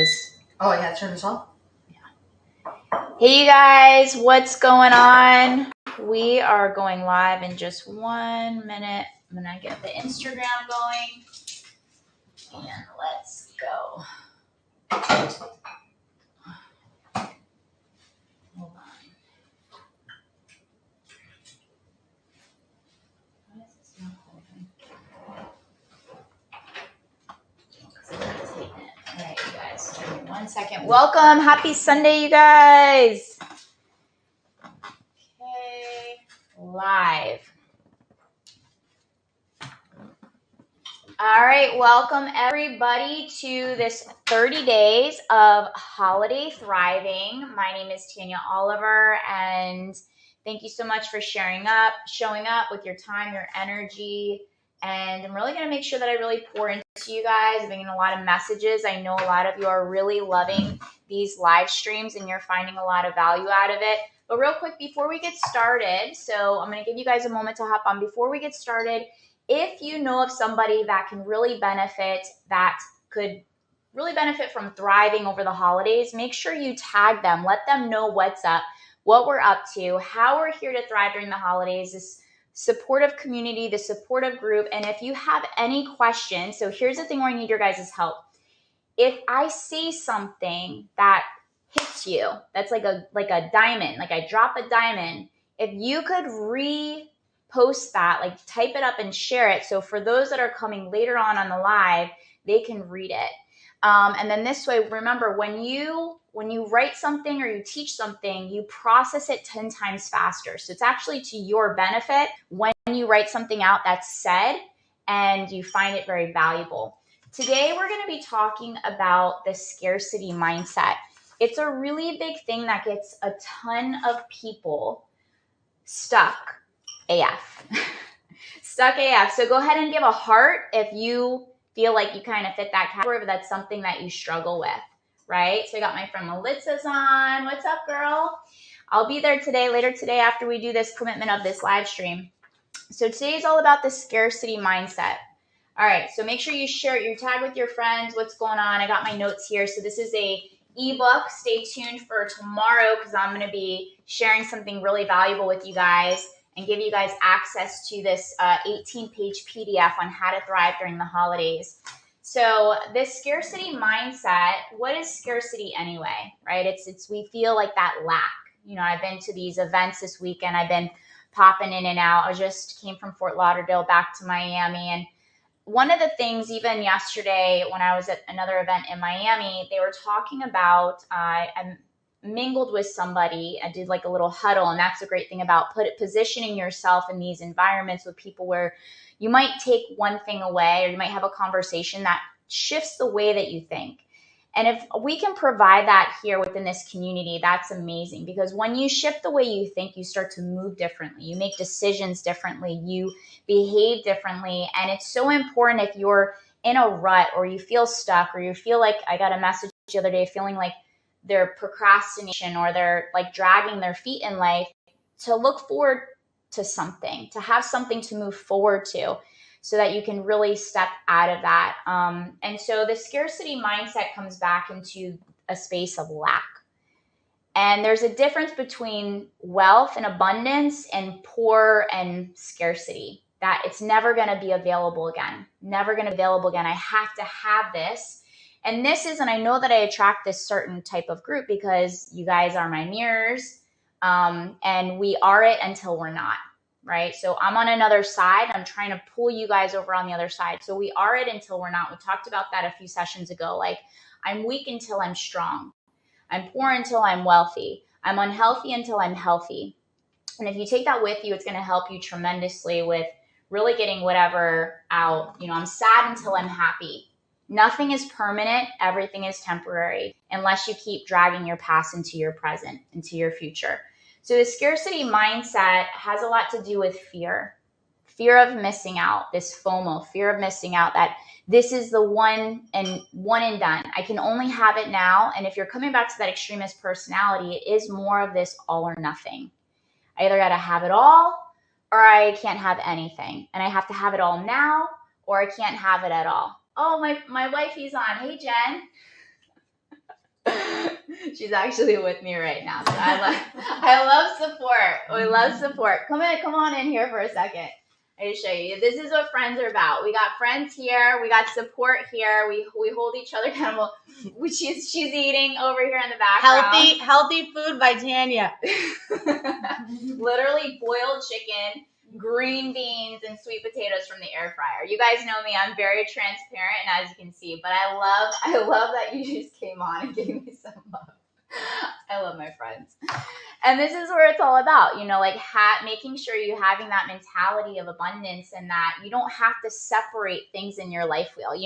Oh, I gotta turn this off? Yeah. Hey, you guys, what's going on? We are going live in just 1 minute. I'm gonna get the Instagram going, and let's go. Hold on. Why is this not holding? All right, you guys, give me 1 second. Welcome, happy Sunday, you guys. Okay, live. All right, welcome everybody to this 30 days of holiday thriving. My name is Tanya Oliver, and thank you so much for showing up with your time, your energy, and I'm really going to make sure that I really pour into you guys. I'm getting a lot of messages. I know a lot of you are really loving these live streams, and you're finding a lot of value out of it. But real quick, before we get started, so I'm going to give you guys a moment to hop on. Before we get started, if you know of somebody that can really benefit, that could really benefit from thriving over the holidays, make sure you tag them. Let them know what's up, what we're up to, how we're here to thrive during the holidays, this supportive community, the supportive group. And if you have any questions, so here's the thing where I need your guys' help. If I say something that hits you, that's like a diamond, like I drop a diamond, if you could post that, like type it up and share it. So for those that are coming later on the live, they can read it. And then this way, remember, when you write something or you teach something, you process it 10 times faster. So it's actually to your benefit when you write something out that's said and you find it very valuable. Today, we're going to be talking about the scarcity mindset. It's a really big thing that gets a ton of people stuck AF. Stuck AF. So go ahead and give a heart if you feel like you kind of fit that category, but that's something that you struggle with, right? So I got my friend Melissa's on. What's up, girl? I'll be there later today after we do this commitment of this live stream. So today is all about the scarcity mindset. All right, so make sure you share your tag with your friends. What's going on? I got my notes here. So this is a ebook. Stay tuned for tomorrow because I'm going to be sharing something really valuable with you guys and give you guys access to this 18-page PDF on how to thrive during the holidays. So this scarcity mindset, what is scarcity anyway, right? It's we feel like that lack. You know, I've been to these events this weekend. I've been popping in and out. I just came from Fort Lauderdale back to Miami, and one of the things, even yesterday when I was at another event in Miami, they were talking about, I mingled with somebody, I did like a little huddle, and that's the great thing about positioning yourself in these environments with people where you might take one thing away, or you might have a conversation that shifts the way that you think. And if we can provide that here within this community, that's amazing, because when you shift the way you think, you start to move differently. You make decisions differently. You behave differently. And it's so important if you're in a rut or you feel stuck or you feel like, I got a message the other day feeling like they're procrastination or they're like dragging their feet in life, to look forward to something, to have something to move forward to, so that you can really step out of that. And so the scarcity mindset comes back into a space of lack. And there's a difference between wealth and abundance and poor and scarcity, that it's never going to be available again. Never going to be available again. I have to have this. And I know that I attract this certain type of group because you guys are my mirrors, and we are it until we're not. Right? So I'm on another side. I'm trying to pull you guys over on the other side. So we are it until we're not. We talked about that a few sessions ago. Like, I'm weak until I'm strong. I'm poor until I'm wealthy. I'm unhealthy until I'm healthy. And if you take that with you, it's going to help you tremendously with really getting whatever out. You know, I'm sad until I'm happy. Nothing is permanent. Everything is temporary, unless you keep dragging your past into your present, into your future. So the scarcity mindset has a lot to do with fear of missing out, this FOMO, fear of missing out, that this is the one and done. I can only have it now. And if you're coming back to that extremist personality, it is more of this all or nothing. I either got to have it all or I can't have anything. And I have to have it all now or I can't have it at all. Oh, my wifey's on. Hey, Jen. She's actually with me right now. So I love support. We love support. Come on in here for a second. I show you. This is what friends are about. We got friends here. We got support here. We hold each other accountable. She's eating over here in the background. Healthy food by Tanya. Literally boiled chicken, green beans, and sweet potatoes from the air fryer. You guys know me. I'm very transparent, and as you can see, but I love that you just came on and gave me some love. I love my friends. And this is where it's all about, like making sure you're having that mentality of abundance, and that you don't have to separate things in your life wheel.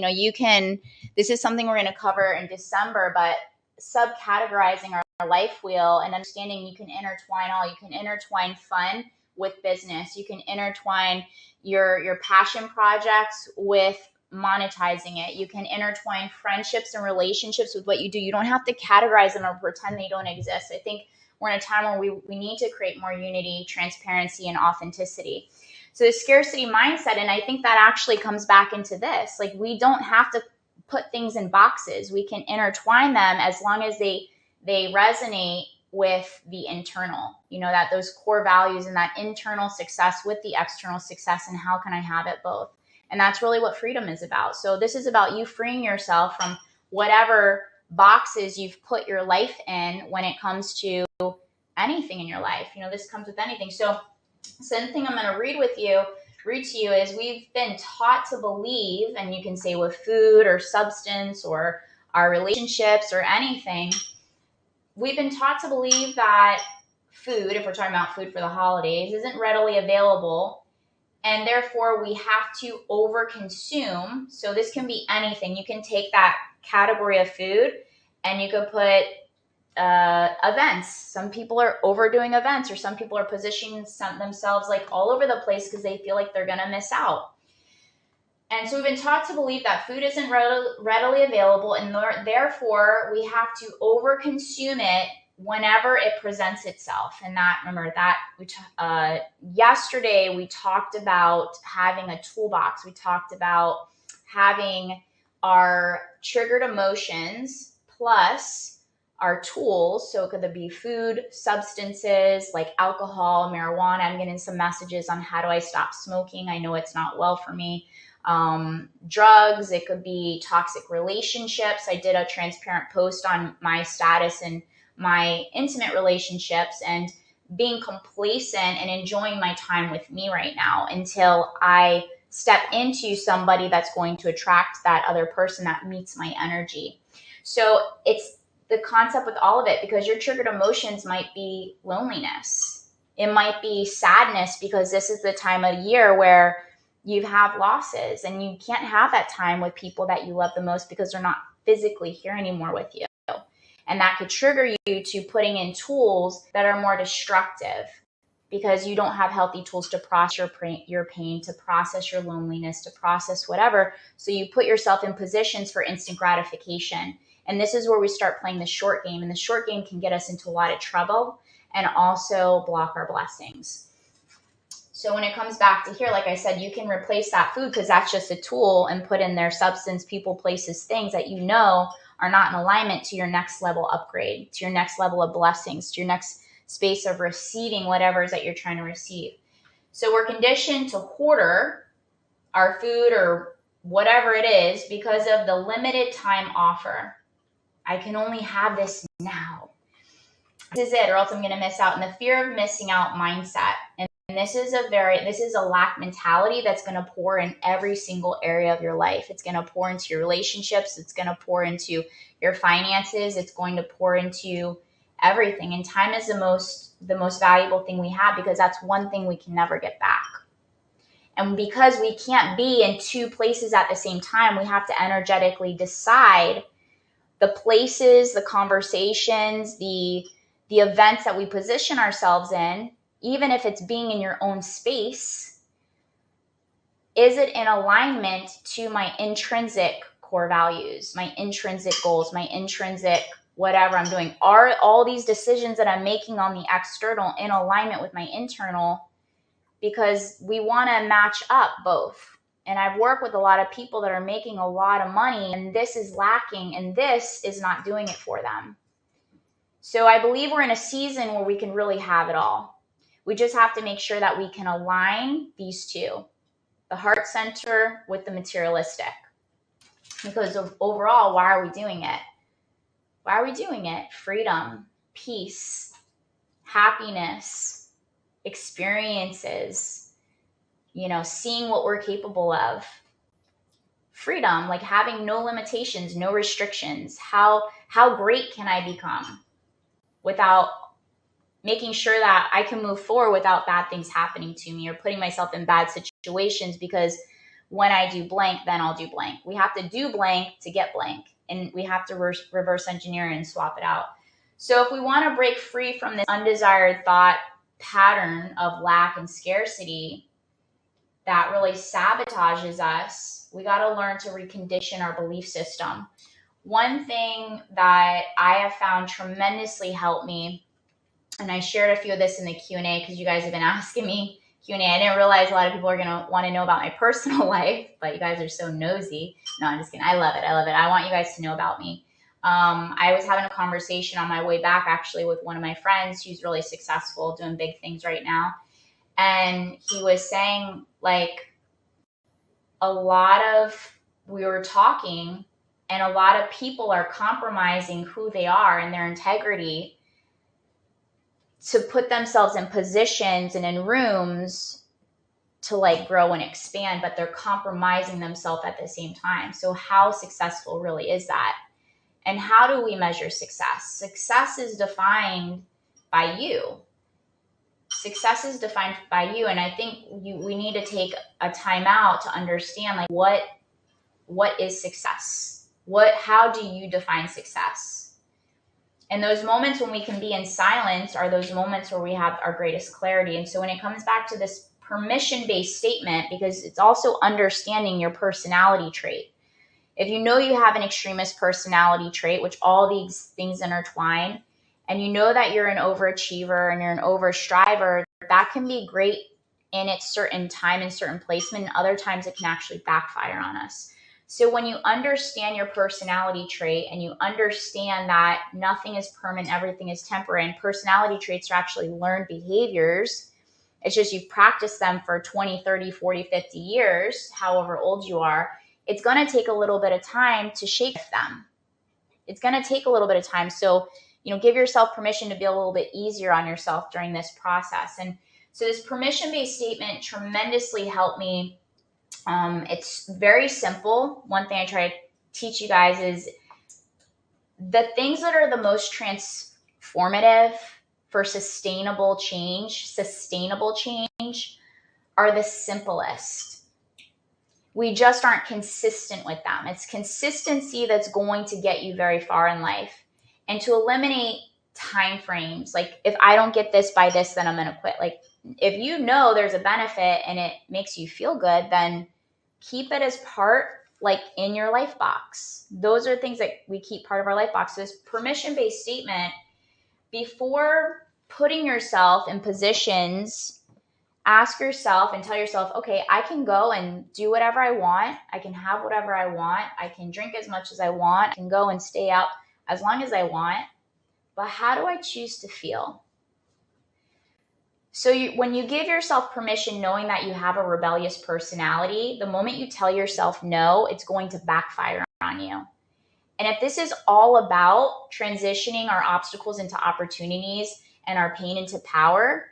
This is something we're going to cover in December, but subcategorizing our life wheel and understanding you can intertwine You can intertwine fun with business. You can intertwine your passion projects with monetizing it. You can intertwine friendships and relationships with what you do. You don't have to categorize them or pretend they don't exist. I think we're in a time where we need to create more unity, transparency, and authenticity. So the scarcity mindset, and I think that actually comes back into this. Like, we don't have to put things in boxes. We can intertwine them as long as they resonate with the internal, that those core values and that internal success with the external success, and how can I have it both? And that's really what freedom is about. So this is about you freeing yourself from whatever boxes you've put your life in when it comes to anything in your life. This comes with anything. So something I'm going to read to you is, we've been taught to believe, and you can say with food or substance or our relationships or anything, we've been taught to believe that food, if we're talking about food for the holidays, isn't readily available, and therefore we have to overconsume. So this can be anything. You can take that category of food and you could put events. Some people are overdoing events, or some people are positioning themselves like all over the place because they feel like they're going to miss out. And so we've been taught to believe that food isn't readily available, and therefore we have to overconsume it whenever it presents itself. And yesterday we talked about having a toolbox. We talked about having our triggered emotions plus our tools. So it could be food, substances like alcohol, marijuana. I'm getting some messages on how do I stop smoking. I know it's not well for me. Drugs, it could be toxic relationships. I did a transparent post on my status and my intimate relationships, and being complacent and enjoying my time with me right now until I step into somebody that's going to attract that other person that meets my energy. So it's the concept with all of it, because your triggered emotions might be loneliness. It might be sadness, because this is the time of year where you have losses and you can't have that time with people that you love the most because they're not physically here anymore with you. And that could trigger you to putting in tools that are more destructive, because you don't have healthy tools to process your pain, to process your loneliness, to process whatever. So you put yourself in positions for instant gratification. And this is where we start playing the short game. And the short game can get us into a lot of trouble and also block our blessings. So when it comes back to here, like I said, you can replace that food, because that's just a tool, and put in their substance, people, places, things that are not in alignment to your next level upgrade, to your next level of blessings, to your next space of receiving whatever it is that you're trying to receive. So we're conditioned to hoarder our food or whatever it is because of the limited time offer. I can only have this now. This is it, or else I'm going to miss out. And the fear of missing out mindset. And this is a lack mentality that's going to pour in every single area of your life. It's going to pour into your relationships. It's going to pour into your finances. It's going to pour into everything. And time is the most valuable thing we have, because that's one thing we can never get back. And because we can't be in two places at the same time, we have to energetically decide the places, the conversations, the events that we position ourselves in, even if it's being in your own space. Is it in alignment to my intrinsic core values, my intrinsic goals, my intrinsic whatever I'm doing? Are all these decisions that I'm making on the external in alignment with my internal? Because we want to match up both. And I've worked with a lot of people that are making a lot of money, and this is lacking, and this is not doing it for them. So I believe we're in a season where we can really have it all. We just have to make sure that we can align these two, the heart center with the materialistic. Because overall, why are we doing it? Why are we doing it? Freedom, peace, happiness, experiences, seeing what we're capable of. Freedom, like having no limitations, no restrictions. How great can I become without making sure that I can move forward without bad things happening to me or putting myself in bad situations, because when I do blank, then I'll do blank. We have to do blank to get blank, and we have to reverse engineer and swap it out. So if we want to break free from this undesired thought pattern of lack and scarcity that really sabotages us, we got to learn to recondition our belief system. One thing that I have found tremendously helped me, and I shared a few of this in the Q&A because you guys have been asking me Q&A. I didn't realize a lot of people are going to want to know about my personal life, but you guys are so nosy. No, I'm just kidding. I love it. I want you guys to know about me. I was having a conversation on my way back, actually, with one of my friends who's really successful, doing big things right now. And he was saying, like, we were talking, and a lot of people are compromising who they are and their integrity to put themselves in positions and in rooms to like grow and expand, but they're compromising themselves at the same time. So how successful really is that? And how do we measure success? Success is defined by you. Success is defined by you. And I think we need to take a time out to understand, like, what is success? How do you define success? And those moments when we can be in silence are those moments where we have our greatest clarity. And so when it comes back to this permission-based statement, because it's also understanding your personality trait. If you know you have an extremist personality trait, which all these things intertwine, and you know that you're an overachiever and you're an overstriver, that can be great in its certain time and certain placement, and other times it can actually backfire on us. So when you understand your personality trait and you understand that nothing is permanent, everything is temporary, and personality traits are actually learned behaviors, it's just you've practiced them for 20, 30, 40, 50 years, however old you are, it's going to take a little bit of time to shape them. It's going to take a little bit of time. So, give yourself permission to be a little bit easier on yourself during this process. And so this permission-based statement tremendously helped me. It's very simple. One thing I try to teach you guys is the things that are the most transformative for sustainable change are the simplest. We just aren't consistent with them. It's consistency that's going to get you very far in life. And to eliminate time frames, like if I don't get this by this, then I'm going to quit. Like if you know there's a benefit and it makes you feel good, then keep it as part, like in your life box. Those are things that we keep part of our life box. So this permission-based statement, before putting yourself in positions, ask yourself and tell yourself, okay, I can go and do whatever I want. I can have whatever I want. I can drink as much as I want. I can go and stay out as long as I want. But how do I choose to feel? So when you give yourself permission, knowing that you have a rebellious personality, the moment you tell yourself no, it's going to backfire on you. And if this is all about transitioning our obstacles into opportunities and our pain into power,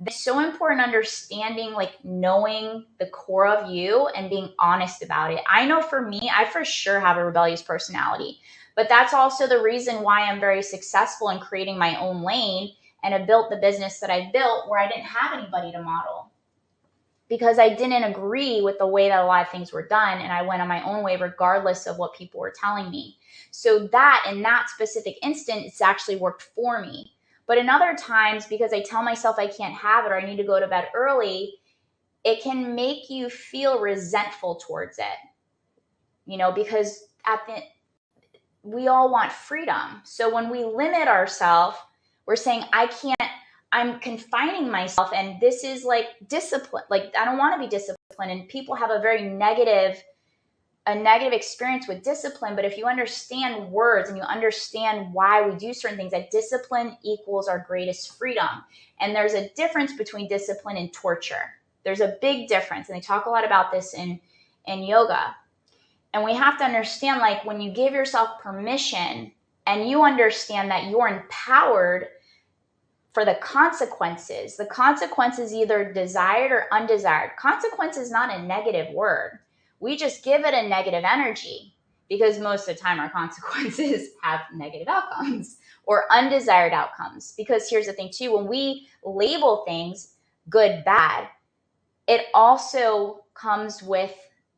it's so important understanding, like knowing the core of you and being honest about it. I know for me, I for sure have a rebellious personality, but that's also the reason why I'm very successful in creating my own lane and have built the business that I built where I didn't have anybody to model, because I didn't agree with the way that a lot of things were done. And I went on my own way regardless of what people were telling me. So that in that specific instant, it's actually worked for me. But in other times, because I tell myself I can't have it or I need to go to bed early, it can make you feel resentful towards it, because we all want freedom. So when we limit ourselves, we're saying, I'm confining myself, and this is like discipline. Like, I don't want to be disciplined. And people have a very negative a negative experience with discipline, but if you understand words and you understand why we do certain things, that discipline equals our greatest freedom. And there's a difference between discipline and torture. There's a big difference, and they talk a lot about this in yoga. And we have to understand, like, when you give yourself permission and you understand that you're empowered for the consequences either desired or undesired. Consequence is not a negative word. We just give it a negative energy because most of the time our consequences have negative outcomes or undesired outcomes. Because here's the thing too, when we label things good, bad, it also comes with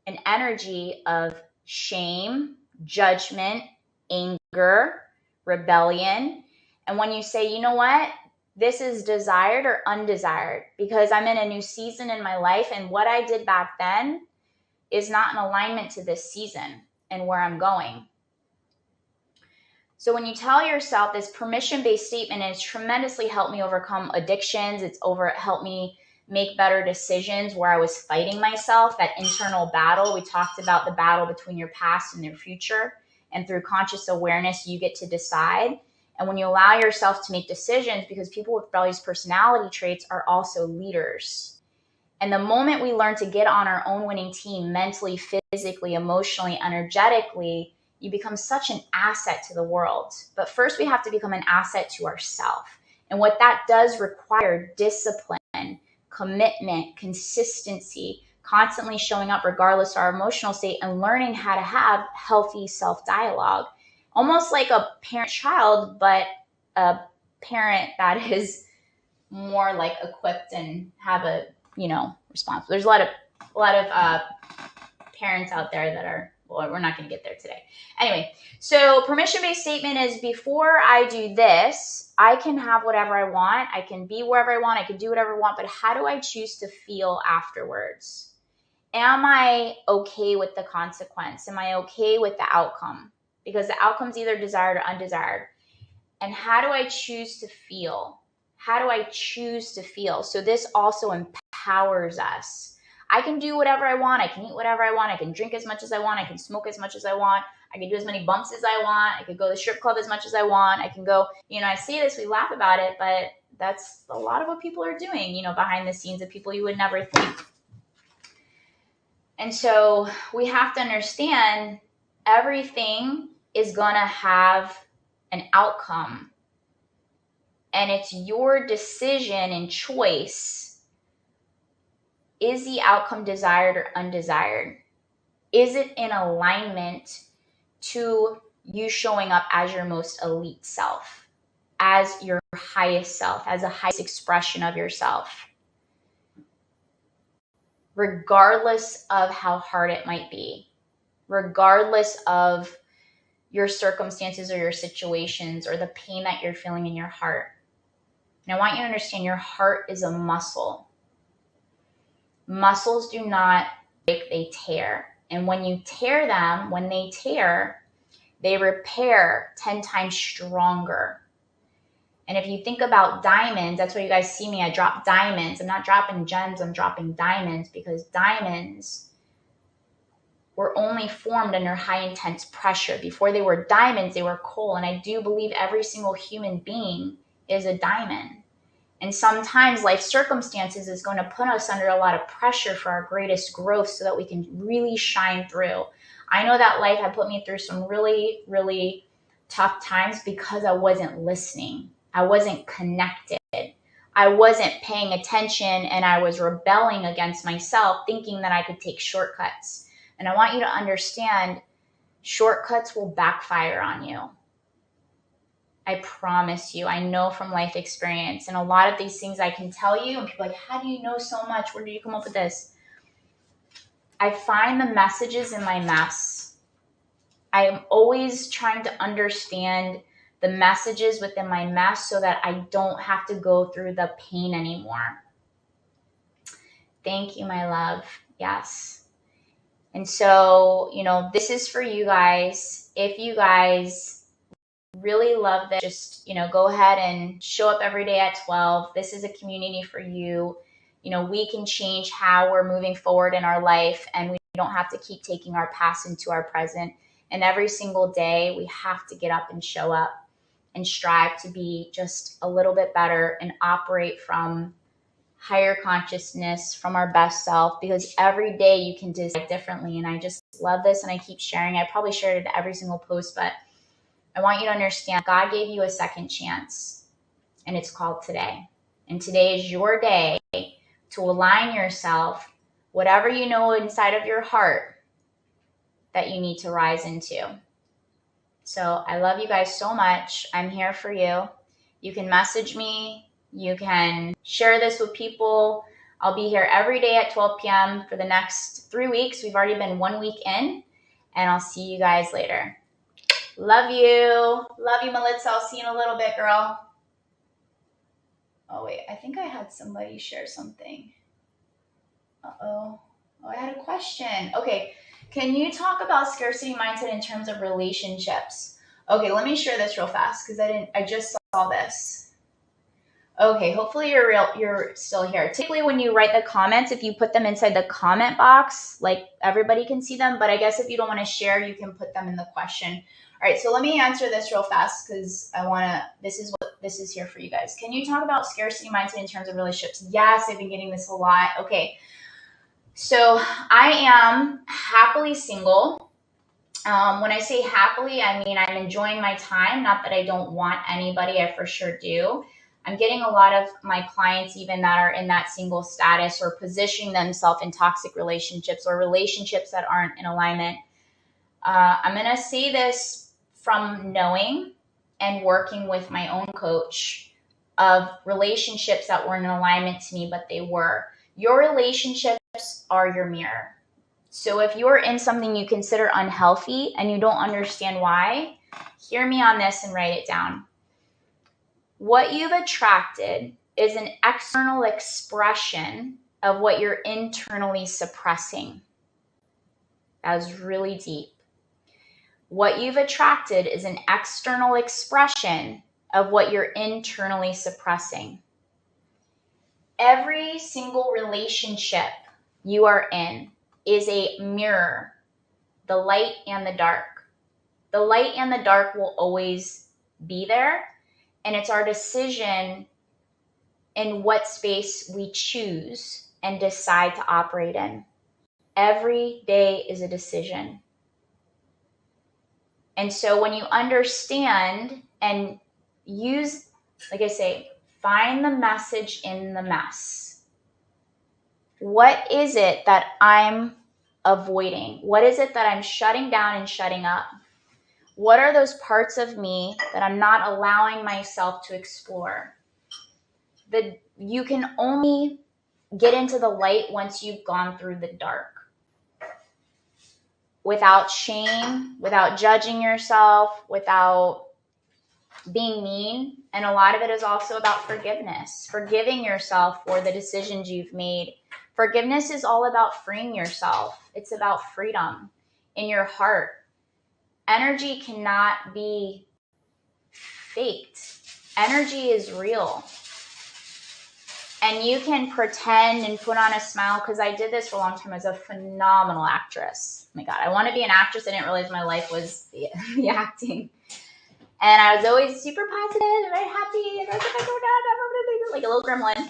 an energy of shame, judgment, anger, rebellion. And when you say, you know what, this is desired or undesired because I'm in a new season in my life, and what I did back then is not in alignment to this season and where I'm going. So when you tell yourself this permission-based statement, has tremendously helped me overcome addictions. It's helped me make better decisions where I was fighting myself, that internal battle. We talked about the battle between your past and your future. And through conscious awareness, you get to decide. And when you allow yourself to make decisions, because people with rebellious personality traits are also leaders. And the moment we learn to get on our own winning team mentally, physically, emotionally, energetically, you become such an asset to the world. But first, we have to become an asset to ourselves. And what that does require discipline, commitment, consistency, constantly showing up regardless of our emotional state, and learning how to have healthy self-dialogue. Almost like a parent-child, but a parent that is more like equipped and have a, response. There's a lot of parents out there that are, well, we're not going to get there today. Anyway, so permission-based statement is, before I do this, I can have whatever I want. I can be wherever I want. I can do whatever I want. But how do I choose to feel afterwards? Am I okay with the consequence? Am I okay with the outcome? Because the outcome's either desired or undesired. And how do I choose to feel? How do I choose to feel? So this also empowers us. I can do whatever I want. I can eat whatever I want. I can drink as much as I want. I can smoke as much as I want. I can do as many bumps as I want. I could go to the strip club as much as I want. I can go, I say this, we laugh about it, but that's a lot of what people are doing, behind the scenes, of people you would never think. And so we have to understand everything is going to have an outcome. And it's your decision and choice. Is the outcome desired or undesired? Is it in alignment to you showing up as your most elite self, as your highest self, as the highest expression of yourself? Regardless of how hard it might be, regardless of your circumstances or your situations or the pain that you're feeling in your heart. And I want you to understand, your heart is a muscle. Muscles do not break, they tear. And when you tear them, when they tear, they repair 10 times stronger. And if you think about diamonds, that's why you guys see me, I drop diamonds. I'm not dropping gems, I'm dropping diamonds, because diamonds were only formed under high intense pressure. Before they were diamonds, they were coal. And I do believe every single human being is a diamond. And sometimes life circumstances is going to put us under a lot of pressure for our greatest growth so that we can really shine through. I know that life had put me through some really, really tough times because I wasn't listening. I wasn't connected. I wasn't paying attention, and I was rebelling against myself, thinking that I could take shortcuts. And I want you to understand, shortcuts will backfire on you. I promise you. I know from life experience. And a lot of these things I can tell you, and people are like, how do you know so much? Where did you come up with this? I find the messages in my mess. I am always trying to understand the messages within my mess so that I don't have to go through the pain anymore. Thank you, my love. Yes. And so, this is for you guys. If you guys really love this, just, go ahead and show up every day at 12. This is a community for you. We can change how we're moving forward in our life, and we don't have to keep taking our past into our present. And every single day, we have to get up and show up and strive to be just a little bit better and operate from higher consciousness, from our best self, because every day you can decide differently. And I just love this, and I keep sharing. I probably shared it in every single post, but I want you to understand God gave you a second chance, and it's called today. And today is your day to align yourself, whatever you know inside of your heart that you need to rise into. So I love you guys so much. I'm here for you. You can message me. You can share this with people. I'll be here every day at 12 p.m. for the next 3 weeks. We've already been 1 week in, and I'll see you guys later. Love you. Love you, Melissa. I'll see you in a little bit, girl. Oh, wait. I think I had somebody share something. Uh-oh. Oh, I had a question. Okay. Can you talk about scarcity mindset in terms of relationships? Okay, let me share this real fast because I just saw this. Okay, hopefully you're still here. Typically when you write the comments, if you put them inside the comment box, like everybody can see them, but I guess if you don't want to share, you can put them in the question. All right, so let me answer this real fast because this is what this is here for you guys. Can you talk about scarcity mindset in terms of relationships? Yes, I've been getting this a lot. Okay. So I am happily single. When I say happily, I mean I'm enjoying my time. Not that I don't want anybody, I for sure do. I'm getting a lot of my clients even that are in that single status or positioning themselves in toxic relationships or relationships that aren't in alignment. I'm going to say this from knowing and working with my own coach of relationships that weren't in alignment to me, but they were. Your relationships are your mirror. So if you're in something you consider unhealthy and you don't understand why, hear me on this and write it down. What you've attracted is an external expression of what you're internally suppressing. That was really deep. What you've attracted is an external expression of what you're internally suppressing. Every single relationship you are in is a mirror, the light and the dark. The light and the dark will always be there, and it's our decision in what space we choose and decide to operate in. Every day is a decision. And so when you understand and use, like I say, find the message in the mess. What is it that I'm avoiding? What is it that I'm shutting down and shutting up? What are those parts of me that I'm not allowing myself to explore? You can only get into the light once you've gone through the dark. Without shame, without judging yourself, without being mean. And a lot of it is also about forgiveness, forgiving yourself for the decisions you've made. Forgiveness is all about freeing yourself. It's about freedom in your heart. Energy cannot be faked. Energy is real. And you can pretend and put on a smile, because I did this for a long time as a phenomenal actress. Oh my God, I want to be an actress. I didn't realize my life was the acting. And I was always super positive and very happy. And I was like, oh my God, like a little gremlin.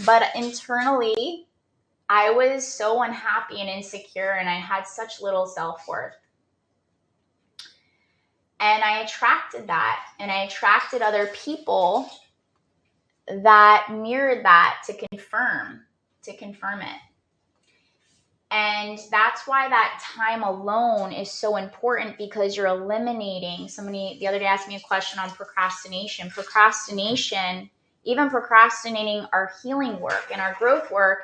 But internally, I was so unhappy and insecure, and I had such little self-worth. And I attracted that, and I attracted other people that mirrored that to confirm it. And that's why that time alone is so important, because you're eliminating. Somebody the other day asked me a question on procrastination. Even procrastinating our healing work and our growth work,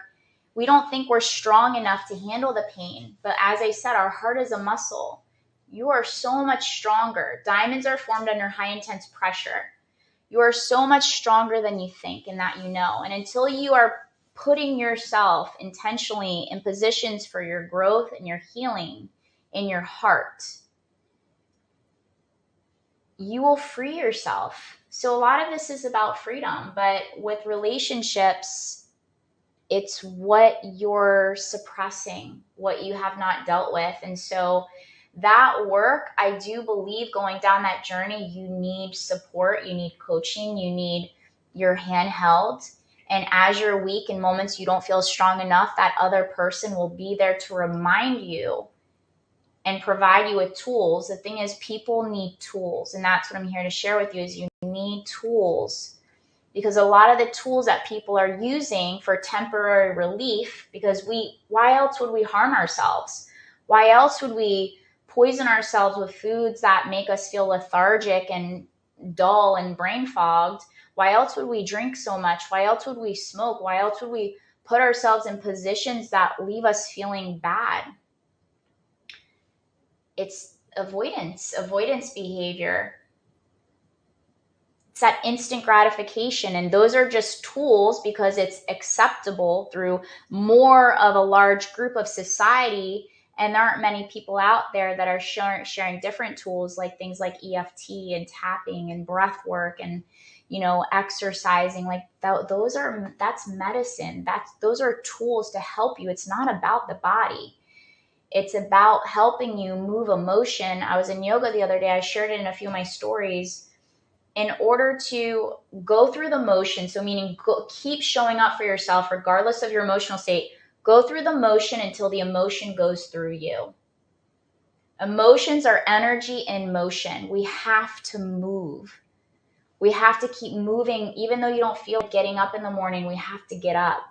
we don't think we're strong enough to handle the pain. But as I said, our heart is a muscle. You are so much stronger. Diamonds are formed under high intense pressure. You are so much stronger than you think, and that you know. And until you are putting yourself intentionally in positions for your growth and your healing in your heart, you will free yourself. So a lot of this is about freedom, but with relationships, It's what you're suppressing, what you have not dealt with. And so that work, I do believe going down that journey, you need support, you need coaching, you need your hand held. And as you're weak in moments you don't feel strong enough, that other person will be there to remind you and provide you with tools. The thing is, people need tools. And that's what I'm here to share with you is you need tools. Because a lot of the tools that people are using for temporary relief, because why else would we harm ourselves? Why else would we poison ourselves with foods that make us feel lethargic and dull and brain fogged? Why else would we drink so much? Why else would we smoke? Why else would we put ourselves in positions that leave us feeling bad? It's avoidance behavior. It's that instant gratification. And those are just tools because it's acceptable through more of a large group of society. And there aren't many people out there that are sharing different tools, like things like EFT and tapping and breath work and, exercising. Like that's medicine. Those are tools to help you. It's not about the body. It's about helping you move emotion. I was in yoga the other day. I shared it in a few of my stories. In order to go through the motion, so meaning keep showing up for yourself regardless of your emotional state, go through the motion until the emotion goes through you. Emotions are energy in motion. We have to move. We have to keep moving. Even though you don't feel like getting up in the morning, we have to get up.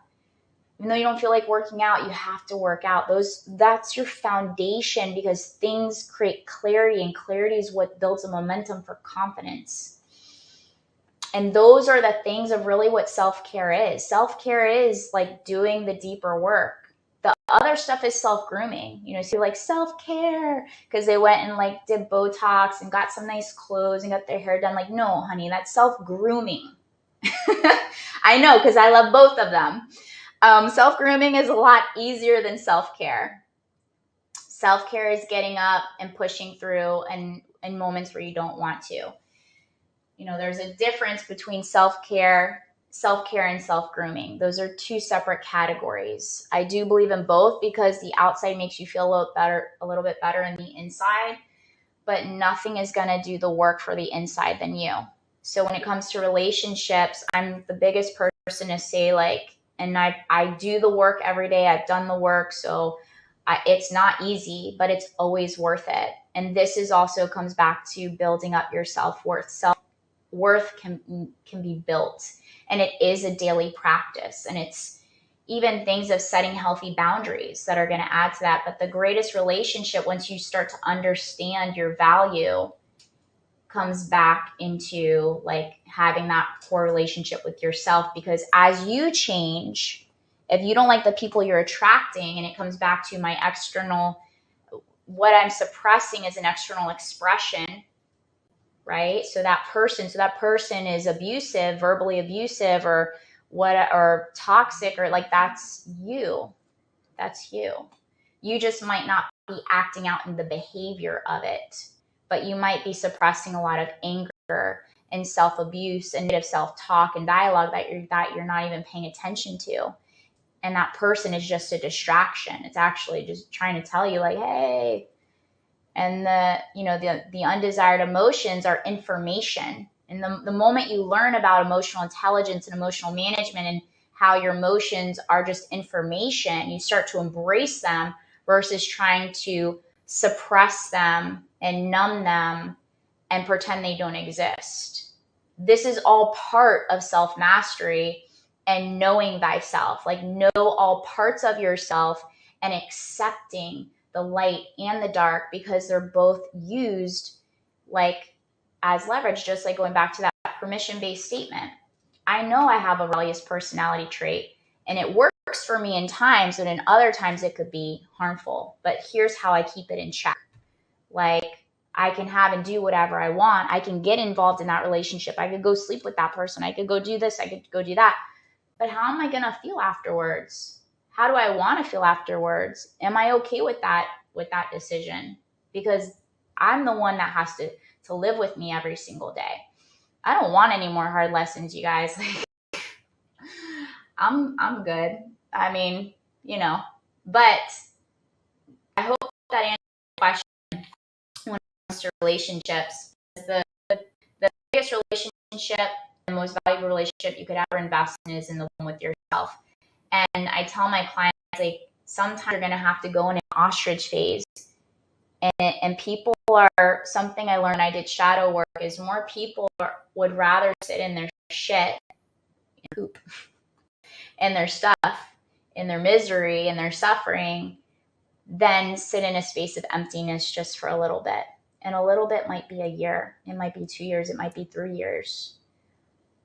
Even though you don't feel like working out, you have to work out. That's your foundation, because things create clarity, and clarity is what builds a momentum for confidence. And those are the things of really what self-care is. Self-care is like doing the deeper work. The other stuff is self-grooming. So like self-care because they went and like did Botox and got some nice clothes and got their hair done. Like, no, honey, that's self-grooming. I know, because I love both of them. Self-grooming is a lot easier than self-care. Self-care is getting up and pushing through and in moments where you don't want to. There's a difference between self-care and self-grooming. Those are two separate categories. I do believe in both because the outside makes you feel a little bit better in the inside, but nothing is going to do the work for the inside than you. So when it comes to relationships, I'm the biggest person to say and I do the work every day. I've done the work. So it's not easy, but it's always worth it. And this is also comes back to building up your self-worth. Self-worth can be built, and it is a daily practice. And it's even things of setting healthy boundaries that are going to add to that. But the greatest relationship, once you start to understand your value, comes back into having that core relationship with yourself. Because as you change, if you don't like the people you're attracting, and it comes back to my external, what I'm suppressing is an external expression, right? So that person is abusive, verbally abusive, or toxic, or that's you. That's you. You just might not be acting out in the behavior of it, but you might be suppressing a lot of anger and self-abuse and negative self-talk and dialogue that you're not even paying attention to. And that person is just a distraction. It's actually just trying to tell you hey. And the undesired emotions are information. And the moment you learn about emotional intelligence and emotional management and how your emotions are just information, you start to embrace them versus trying to suppress them and numb them and pretend they don't exist. This is all part of self-mastery and knowing thyself. Know all parts of yourself and accepting the light and the dark, because they're both used as leverage, just going back to that permission-based statement. I know I have a rebellious personality trait, and it works for me in times, and in other times it could be harmful. But here's how I keep it in check. I can have and do whatever I want. I can get involved in that relationship. I could go sleep with that person. I could go do this. I could go do that. But how am I going to feel afterwards? How do I want to feel afterwards? Am I okay with that decision? Because I'm the one that has to live with me every single day. I don't want any more hard lessons, you guys. I'm good. I mean, you know, but I hope that answers the question when it comes to relationships. The biggest relationship, the most valuable relationship you could ever invest in is in the one with yourself. And I tell my clients, like, sometimes you're going to have to go in an ostrich phase. And people are, something I learned when I did shadow work is more people would rather sit in their shit and poop and their stuff, in their misery and their suffering, than sit in a space of emptiness just for a little bit. And a little bit might be a year, it might be 2 years, it might be 3 years.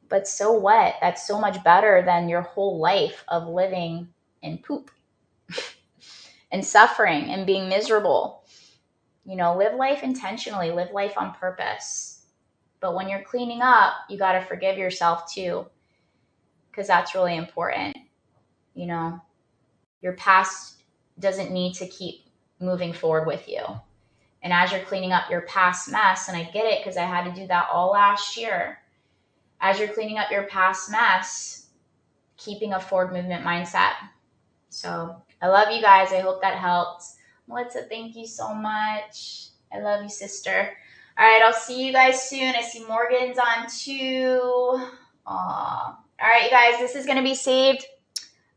But so what? That's so much better than your whole life of living in poop and suffering and being miserable. You know, live life intentionally, live life on purpose. But when you're cleaning up, you got to forgive yourself too, because that's really important. You know, your past doesn't need to keep moving forward with you. And as you're cleaning up your past mess, and I get it because I had to do that all last year, as you're cleaning up your past mess, keeping a forward movement mindset. So I love you guys. I hope that helped. Melissa, thank you so much. I love you, sister. All right, I'll see you guys soon. I see Morgan's on too. All right, you guys, this is going to be saved.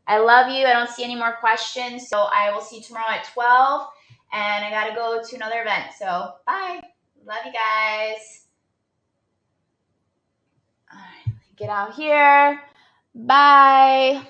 I love you. I don't see any more questions. So I will see you tomorrow at 12. And I got to go to another event. So bye. Love you guys. All right, get out here. Bye.